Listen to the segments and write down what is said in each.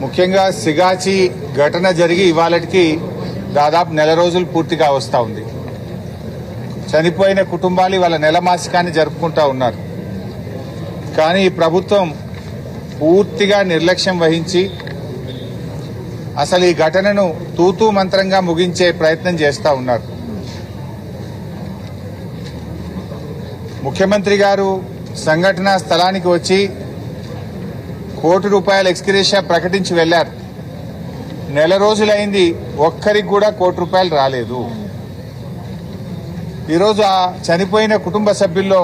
ముఖ్యంగా సిగాచి ఘటన జరిగి ఇవాళకి దాదాపు నెల రోజులు పూర్తిగా వస్తూ ఉంది. చనిపోయిన కుటుంబాలు వాళ్ళ నెల మాసికాన్ని జరుపుకుంటా ఉన్నారు. కానీ ఈ ప్రభుత్వం పూర్తిగా నిర్లక్ష్యం వహించి అసలు ఈ ఘటనను తూతూ మంత్రంగా ముగించే ప్రయత్నం చేస్తూ ఉన్నారు. ముఖ్యమంత్రి గారు సంఘటనా స్థలానికి వచ్చి ₹1,00,00,000 ఎక్స్గ్రేషియా ప్రకటించి వెళ్లారు. నెల రోజులైంది, ఒక్కరికి కూడా ₹1,00,00,000 రాలేదు. ఈరోజు ఆ చనిపోయిన కుటుంబ సభ్యుల్లో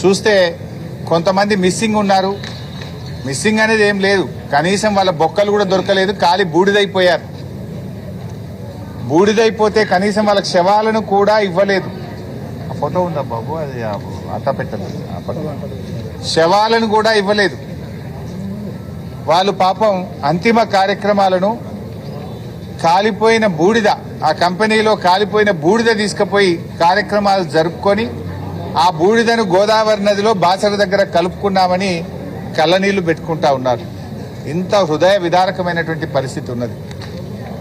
చూస్తే కొంతమంది మిస్సింగ్ ఉన్నారు. మిస్సింగ్ అనేది ఏం లేదు, కనీసం వాళ్ళ బొక్కలు కూడా దొరకలేదు, ఖాళీ బూడిదైపోయారు. బూడిదైపోతే కనీసం వాళ్ళ శవాలను కూడా ఇవ్వలేదు. ఆ ఫోటో ఉందా బాబు, అది అట్ట పెట్టలేదు. శవాలను కూడా ఇవ్వలేదు. వాళ్ళు పాపం అంతిమ కార్యక్రమాలను కాలిపోయిన బూడిద, ఆ కంపెనీలో కాలిపోయిన బూడిద తీసుకుపోయి కార్యక్రమాలు జరుపుకొని ఆ బూడిదను గోదావరి నదిలో బాసర దగ్గర కలుపుకున్నామని కళ్ళనీళ్లు పెట్టుకుంటా ఉన్నారు. ఇంత హృదయ విదారకమైనటువంటి పరిస్థితి ఉన్నది.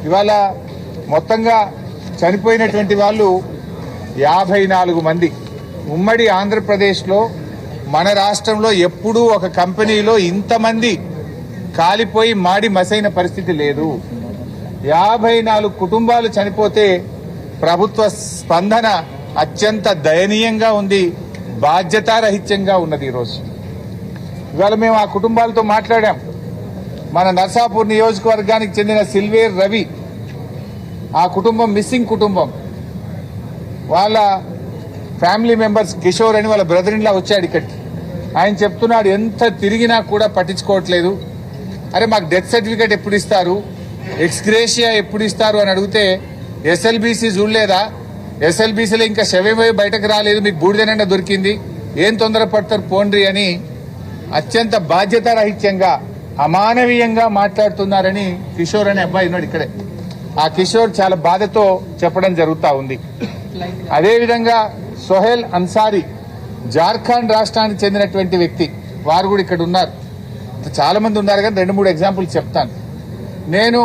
ఇవాళ మొత్తంగా చనిపోయినటువంటి వాళ్ళు 54 మంది. ఉమ్మడి ఆంధ్రప్రదేశ్లో మన రాష్ట్రంలో ఎప్పుడూ ఒక కంపెనీలో ఇంతమంది కాలిపోయి మాడి మసైన పరిస్థితి లేదు. 54 కుటుంబాలు చనిపోతే ప్రభుత్వ స్పందన అత్యంత దయనీయంగా ఉంది, బాధ్యతారహిత్యంగా ఉన్నది. ఈరోజు ఇవాళ మేము ఆ కుటుంబాలతో మాట్లాడాం. మన నర్సాపూర్ నియోజకవర్గానికి చెందిన సిల్వేర్ రవి, ఆ కుటుంబం మిస్సింగ్ కుటుంబం. వాళ్ళ ఫ్యామిలీ మెంబర్స్ కిషోర్ అని వాళ్ళ బ్రదర్ ఇన్ లా వచ్చాడు ఇక్కడికి. ఆయన చెప్తున్నాడు, ఎంత తిరిగినా కూడా పట్టించుకోవట్లేదు. అరే మాకు డెత్ సర్టిఫికేట్ ఎప్పుడు ఇస్తారు, ఎక్స్గ్రేషియా ఎప్పుడు ఇస్తారు అని అడిగితే ఎస్ఎల్బీసీ చూడలేదా, ఎస్ఎల్బీసీలో ఇంకా శవమే బయటకు రాలేదు, మీకు బూడిదనండ దొరికింది, ఏం తొందరపడతారు పోండ్రి అని అత్యంత బాధ్యతారహిత్యంగా అమానవీయంగా మాట్లాడుతున్నారని కిషోర్ అనే అబ్బాయి ఉన్నాడు ఇక్కడే. ఆ కిషోర్ చాలా బాధతో చెప్పడం జరుగుతూ ఉంది. అదేవిధంగా సోహెల్ అన్సారీ, జార్ఖండ్ రాష్ట్రానికి చెందినటువంటి వ్యక్తి, వారు కూడా ఇక్కడ ఉన్నారు. చాలా మంది ఉన్నారు కానీ 2-3 ఎగ్జాంపుల్స్ చెప్తాను. నేను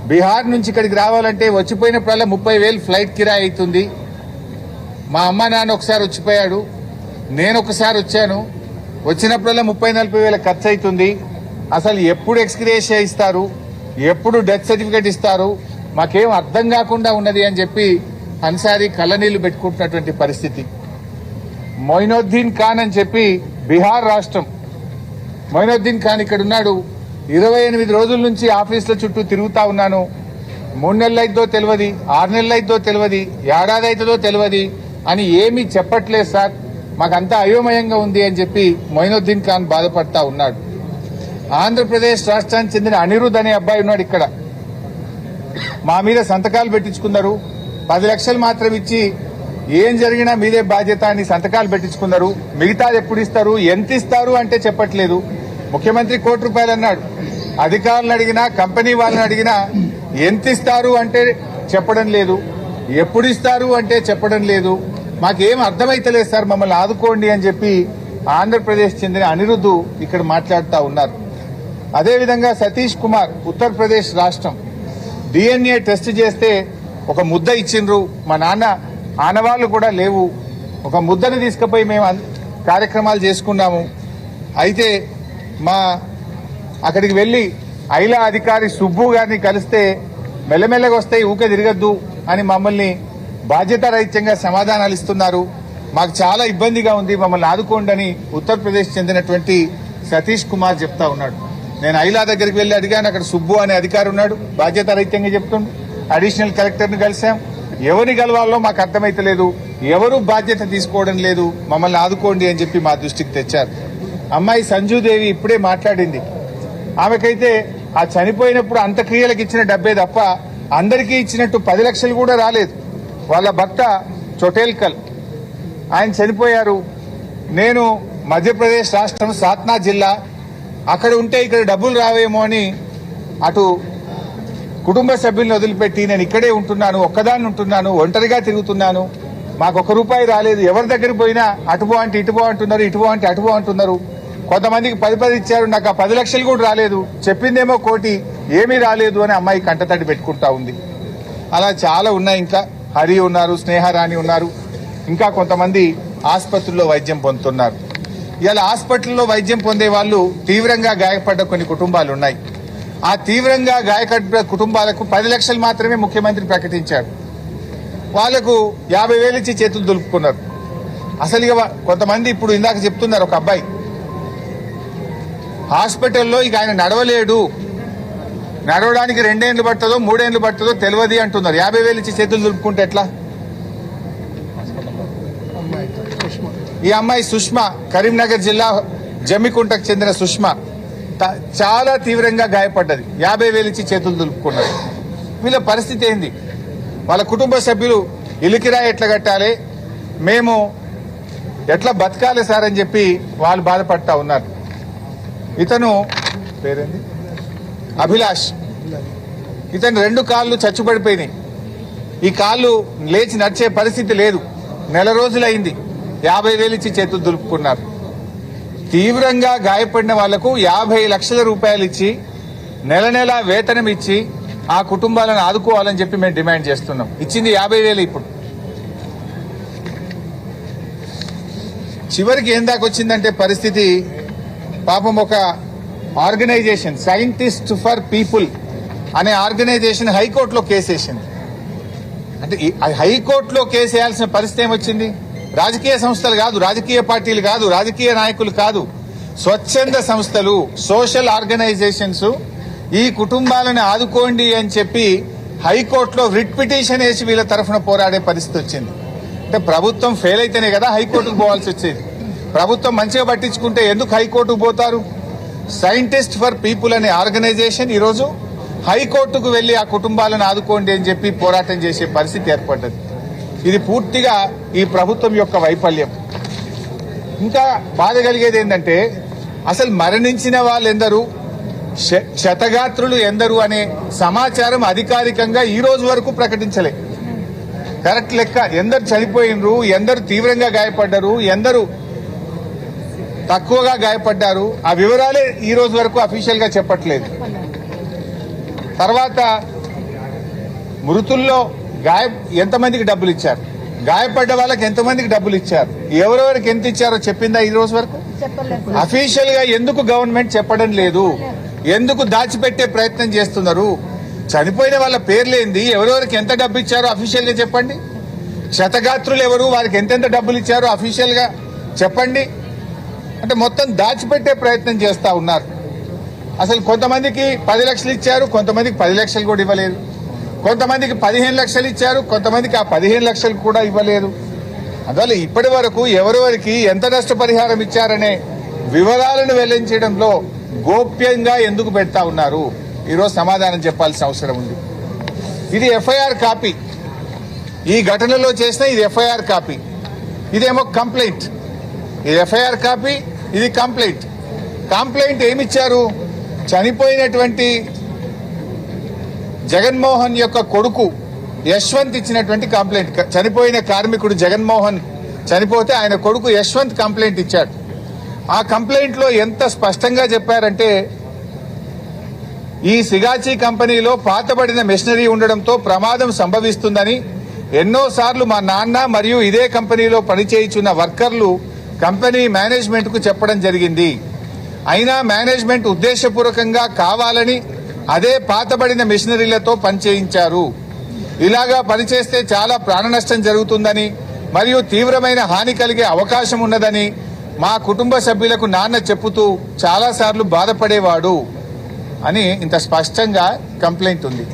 బీహార్ నుంచి ఇక్కడికి రావాలంటే వచ్చిపోయినప్పుడల్లా 30,000 ఫ్లైట్ కిరాయి అవుతుంది. మా అమ్మ నాన్న ఒకసారి వచ్చిపోయాడు, నేను ఒకసారి వచ్చాను, వచ్చినప్పుడల్లా 30-40 వేల ఖర్చు అవుతుంది. అసలు ఎప్పుడు ఎక్స్గ్రేషియా ఇస్తారు, ఎప్పుడు డెత్ సర్టిఫికేట్ ఇస్తారు, మాకేం అర్థం కాకుండా ఉన్నది అని చెప్పి అన్సారీ కళ్ళనీళ్లు పెట్టుకుంటున్నటువంటి పరిస్థితి. మొయినుద్దీన్ ఖాన్ అని చెప్పి బీహార్ రాష్ట్రం, మొయినుద్దీన్ ఖాన్ ఇక్కడ ఉన్నాడు. 28 రోజుల నుంచి ఆఫీసుల చుట్టూ తిరుగుతా ఉన్నాను, 3 నెలలు అయిద్దో తెలియదు, 6 నెలలు అయిద్దో తెలియదు, ఏడాది అవుతుందో తెలియదు అని ఏమీ చెప్పట్లేదు సార్, మాకంతా అయోమయంగా ఉంది అని చెప్పి మొయినుద్దీన్ ఖాన్ బాధపడతా ఉన్నాడు. ఆంధ్రప్రదేశ్ రాష్ట్రానికి చెందిన అనిరుద్ అనే అబ్బాయి ఉన్నాడు ఇక్కడ. మా మీద సంతకాలు పెట్టించుకున్నారు, 10 లక్షలు మాత్రం ఇచ్చి ఏం జరిగినా మీదే బాధ్యత అని సంతకాలు పెట్టించుకున్నారు. మిగతాది ఎప్పుడు ఇస్తారు, ఎంత ఇస్తారు అంటే చెప్పట్లేదు. ముఖ్యమంత్రి ₹1,00,00,000 అన్నాడు. అధికారులను అడిగినా, కంపెనీ వాళ్ళని అడిగినా ఎంత ఇస్తారు అంటే చెప్పడం లేదు, ఎప్పుడు ఇస్తారు అంటే చెప్పడం లేదు. మాకేం అర్థమైతలేదు సార్, మమ్మల్ని ఆదుకోండి అని చెప్పి ఆంధ్రప్రదేశ్ చెందిన అనిరుద్ధు ఇక్కడ మాట్లాడుతూ ఉన్నారు. అదేవిధంగా సతీష్ కుమార్, ఉత్తరప్రదేశ్ రాష్ట్రం, DNA టెస్ట్ చేస్తే ఒక ముద్ద ఇచ్చిండ్రు. మా నాన్న ఆనవాళ్లు కూడా లేవు. ఒక ముద్దను తీసుకుపోయి మేము కార్యక్రమాలు చేసుకున్నాము. అయితే అక్కడికి వెళ్లి ఐలా అధికారి సుబ్బు గారిని కలిస్తే మెల్లమెల్లగా వస్తాయి, ఊకే తిరగద్దు అని మమ్మల్ని బాధ్యతారహిత్యంగా సమాధానాలు ఇస్తున్నారు. మాకు చాలా ఇబ్బందిగా ఉంది, మమ్మల్ని ఆదుకోండి అని ఉత్తరప్రదేశ్ చెందినటువంటి సతీష్ కుమార్ చెప్తా ఉన్నాడు. నేను ఐలా దగ్గరికి వెళ్లి అడిగాను, అక్కడ సుబ్బు అనే అధికారి ఉన్నాడు, బాధ్యతారహిత్యంగా చెప్తుండు. అడిషనల్ కలెక్టర్ని కలిసాం, ఎవరిని కలవాలో మాకు అర్థమైతలేదు, ఎవరు బాధ్యత తీసుకోవడం లేదు, మమ్మల్ని ఆదుకోండి అని చెప్పి మా దృష్టికి తెచ్చారు. అమ్మాయి సంజుదేవి ఇప్పుడే మాట్లాడింది. ఆమెకైతే ఆ చనిపోయినప్పుడు అంత్యక్రియలకు ఇచ్చిన డబ్బే తప్ప అందరికీ ఇచ్చినట్టు 10 లక్షలు కూడా రాలేదు. వాళ్ళ భర్త చోటేల్కల్, ఆయన చనిపోయారు. నేను మధ్యప్రదేశ్ రాష్ట్రం సాత్నా జిల్లా, అక్కడ ఉంటే ఇక్కడ డబ్బులు రావేమో అని అటు కుటుంబ సభ్యులను వదిలిపెట్టి నేను ఇక్కడే ఉంటున్నాను, ఒక్కదాన్ని ఉంటున్నాను, ఒంటరిగా తిరుగుతున్నాను, మాకు ₹1 రాలేదు. ఎవరి దగ్గరికి పోయినా అటుబో అంటే ఇటుబో అంటున్నారు, ఇటుబో అంటే అటుబో అంటున్నారు. కొంతమందికి 10 ఇచ్చారు, నాకు ఆ 10 లక్షలు కూడా రాలేదు, చెప్పిందేమో 1 కోటి, ఏమీ రాలేదు అని అమ్మాయి కంటతడి పెట్టుకుంటా ఉంది. అలా చాలా ఉన్నాయి. ఇంకా హరి ఉన్నారు, స్నేహరాణి ఉన్నారు, ఇంకా కొంతమంది ఆసుపత్రుల్లో వైద్యం పొందుతున్నారు. ఇలా హాస్పిటల్లో వైద్యం పొందే వాళ్ళు తీవ్రంగా గాయపడ్డ కొన్ని కుటుంబాలు ఉన్నాయి. ఆ తీవ్రంగా గాయపడ్డ కుటుంబాలకు 10 లక్షలు మాత్రమే ముఖ్యమంత్రి ప్రకటించాడు. వాళ్లకు 50,000 ఇచ్చి చేతులు దులుపుకున్నారు. అసలు ఇక కొంతమంది ఇప్పుడు ఇందాక చెప్తున్నారు, ఒక అబ్బాయి హాస్పిటల్లో ఇక ఆయన నడవలేడు, నడవడానికి 2 ఏళ్ళు పడుతుందో 3 ఏళ్ళు పడుతుందో తెలియదు అంటున్నారు. 50,000 ఇచ్చి చేతులు దులుపుకుంటే ఎట్లా? ఈ అమ్మాయి సుష్మా, కరీంనగర్ జిల్లా జమ్మికుంటకు చెందిన సుష్మా చాలా తీవ్రంగా గాయపడ్డది. 50,000 ఇచ్చి చేతులు దులుపుకున్నారు. వీళ్ళ పరిస్థితి ఏంది? వాళ్ళ కుటుంబ సభ్యులు ఇలికిరా ఎట్లా కట్టాలి, మేము ఎట్లా బతకాలి సార్ అని చెప్పి వాళ్ళు బాధపడతా ఉన్నారు. ఇతను పేరేంది, అభిలాష్. ఇతను 2 కాళ్ళు చచ్చుపడిపోయినాయి. ఈ కాళ్ళు లేచి నడిచే పరిస్థితి లేదు. నెల రోజులైంది. 50,000 ఇచ్చి చేతులు దులుపుకున్నారు. తీవ్రంగా గాయపడిన వాళ్లకు 50 లక్షల రూపాయలు ఇచ్చి నెల నెల వేతనం ఇచ్చి ఆ కుటుంబాలను ఆదుకోవాలని చెప్పి మేము డిమాండ్ చేస్తున్నాం. ఇచ్చింది 50,000. ఇప్పుడు చివరికి ఏం దాకా వచ్చిందంటే పరిస్థితి, పాపం ఒక ఆర్గనైజేషన్ సైంటిస్ట్ ఫర్ పీపుల్ అనే ఆర్గనైజేషన్ హైకోర్టులో కేసేసింది. అంటే హైకోర్టులో కేసు వేయాల్సిన పరిస్థితి ఏమొచ్చింది? రాజకీయ సంస్థలు కాదు, రాజకీయ పార్టీలు కాదు, రాజకీయ నాయకులు కాదు, స్వచ్ఛంద సంస్థలు, సోషల్ ఆర్గనైజేషన్స్ ఈ కుటుంబాలను ఆదుకోండి అని చెప్పి హైకోర్టులో రిట్ పిటిషన్ వేసి వీళ్ళ తరఫున పోరాడే పరిస్థితి వచ్చింది. అంటే ప్రభుత్వం ఫెయిల్ అయితేనే కదా హైకోర్టుకు పోవాల్సి వచ్చేది. ప్రభుత్వం మంచిగా పట్టించుకుంటే ఎందుకు హైకోర్టుకు పోతారు? సైంటిస్ట్ ఫర్ పీపుల్ అనే ఆర్గనైజేషన్ ఈరోజు హైకోర్టుకు వెళ్లి ఆ కుటుంబాలను ఆదుకోండి అని చెప్పి పోరాటం చేసే పరిస్థితి ఏర్పడ్డది. ఇది పూర్తిగా ఈ ప్రభుత్వం యొక్క వైఫల్యం. ఇంకా బాధ కలిగేది ఏంటంటే, అసలు మరణించిన వాళ్ళెందరూ, క్షతగాత్రులు ఎందరు అనే సమాచారం అధికారికంగా ఈ రోజు వరకు ప్రకటించలే. కరెక్ట్ లెక్క ఎందరు చనిపోయినరు, ఎందరు తీవ్రంగా గాయపడ్డారు, ఎందరు తక్కువగా గాయపడ్డారు, ఆ వివరాలే ఈ రోజు వరకు అఫీషియల్ గా చెప్పట్లేదు. తర్వాత మృతుల్లో ఎంతమందికి డబ్బులు ఇచ్చారు, గాయపడ్డ వాళ్ళకి ఎంతమందికి డబ్బులు ఇచ్చారు, ఎవరెవరికి ఎంత ఇచ్చారో చెప్పిందా ఈ రోజు వరకు? అఫీషియల్ గా ఎందుకు గవర్నమెంట్ చెప్పడం లేదు? ఎందుకు దాచిపెట్టే ప్రయత్నం చేస్తున్నారు? చనిపోయిన వాళ్ళ పేర్లేంది, ఎవరెవరికి ఎంత డబ్బు ఇచ్చారో అఫీషియల్ గా చెప్పండి. క్షతగాత్రులు ఎవరు, వారికి ఎంతెంత డబ్బులు ఇచ్చారో అఫీషియల్ గా చెప్పండి. అంటే మొత్తం దాచిపెట్టే ప్రయత్నం చేస్తా ఉన్నారు. అసలు కొంతమందికి 10 లక్షలు ఇచ్చారు, కొంతమందికి 10 లక్షలు కూడా ఇవ్వలేదు, కొంతమందికి 15 లక్షలు ఇచ్చారు, కొంతమందికి ఆ 15 లక్షలు కూడా ఇవ్వలేదు. అందువల్ల ఇప్పటి వరకు ఎవరెవరికి ఎంత నష్టపరిహారం ఇచ్చారనే వివరాలను వెల్లడించడంలో గోప్యంగా ఎందుకు పెడతా ఉన్నారు? ఈరోజు సమాధానం చెప్పాల్సిన అవసరం ఉంది. ఇది ఎఫ్ఐఆర్ కాపీ, ఈ ఘటనలో చేసిన ఇది ఎఫ్ఐఆర్ కాపీ, ఇదేమో కంప్లైంట్. ఇది ఎఫ్ఐఆర్ కాపీ, ఇది కంప్లైంట్. కంప్లైంట్ ఏమిచ్చారు? చనిపోయినటువంటి జగన్మోహన్ యొక్క కొడుకు యశ్వంత్ ఇచ్చినటువంటి కంప్లైంట్. చనిపోయిన కార్మికుడు జగన్మోహన్ చనిపోతే ఆయన కొడుకు యశ్వంత్ కంప్లైంట్ ఇచ్చాడు. ఆ కంప్లైంట్ లో ఎంత స్పష్టంగా చెప్పారంటే, ఈ సిగాచి కంపెనీలో పాతబడిన మెషినరీ ఉండడంతో ప్రమాదం సంభవిస్తుందని ఎన్నోసార్లు మా నాన్న మరియు ఇదే కంపెనీలో పనిచేయుచున్న వర్కర్లు కంపెనీ మేనేజ్మెంట్ కు చెప్పడం జరిగింది. అయినా మేనేజ్మెంట్ ఉద్దేశపూర్వకంగా కావాలని అదే పాతబడిన మెషినరీలతో పనిచేయించారు. ఇలాగా పనిచేస్తే చాలా ప్రాణ నష్టం జరుగుతుందని మరియు తీవ్రమైన హాని కలిగే అవకాశం ఉన్నదని మా కుటుంబ సభ్యులకు నాన్న చెప్పుతూ చాలాసార్లు బాధపడేవాడు అని ఇంత స్పష్టంగా కంప్లైంట్ ఉంది.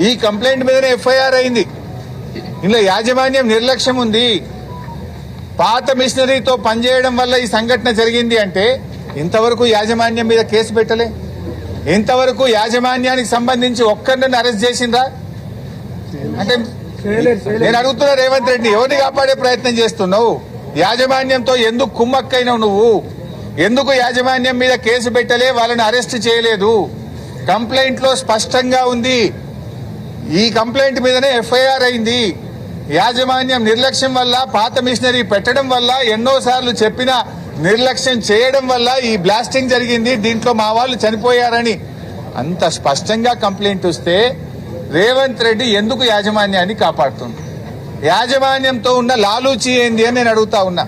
ఈ కంప్లైంట్ మీదనే ఎఫ్ఐఆర్ అయింది. ఇందులో యాజమాన్యం నిర్లక్ష్యం ఉంది. పాత మిషనరీతో పనిచేయడం వల్ల ఈ సంఘటన జరిగింది అంటే ఇంతవరకు యాజమాన్యం మీద కేసు పెట్టలే. ఇంతవరకు యాజమాన్యానికి సంబంధించి ఒక్కరిని అరెస్ట్ చేసిందా? అంటే నేను అడుగుతున్నా, రేవంత్ రెడ్డి, ఎవరిని కాపాడే ప్రయత్నం చేస్తున్నావు? యాజమాన్యంతో ఎందుకు కుమ్మక్కైనావు నువ్వు? ఎందుకు యాజమాన్యం మీద కేసు పెట్టలే, వాళ్ళని అరెస్ట్ చేయలేదు? కంప్లైంట్ లో స్పష్టంగా ఉంది. ఈ కంప్లైంట్ మీదనే ఎఫ్ఐఆర్ అయింది. యాజమాన్యం నిర్లక్ష్యం వల్ల, పాత మిషనరీ పెట్టడం వల్ల, ఎన్నోసార్లు చెప్పినా నిర్లక్ష్యం చేయడం వల్ల ఈ బ్లాస్టింగ్ జరిగింది, దీంట్లో మా వాళ్ళు చనిపోయారని అంత స్పష్టంగా కంప్లైంట్ వస్తే రేవంత్ రెడ్డి ఎందుకు యాజమాన్యాన్ని కాపాడుతుంది? యాజమాన్యంతో ఉన్న లాలూచి ఏంది అని నేను అడుగుతా ఉన్నా.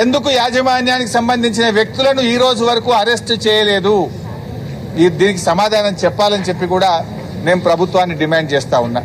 ఎందుకు యాజమాన్యానికి సంబంధించిన వ్యక్తులను ఈ రోజు వరకు అరెస్ట్ చేయలేదు? దీనికి సమాధానం చెప్పాలని చెప్పి కూడా నేను ప్రభుత్వాన్ని డిమాండ్ చేస్తా ఉన్నా.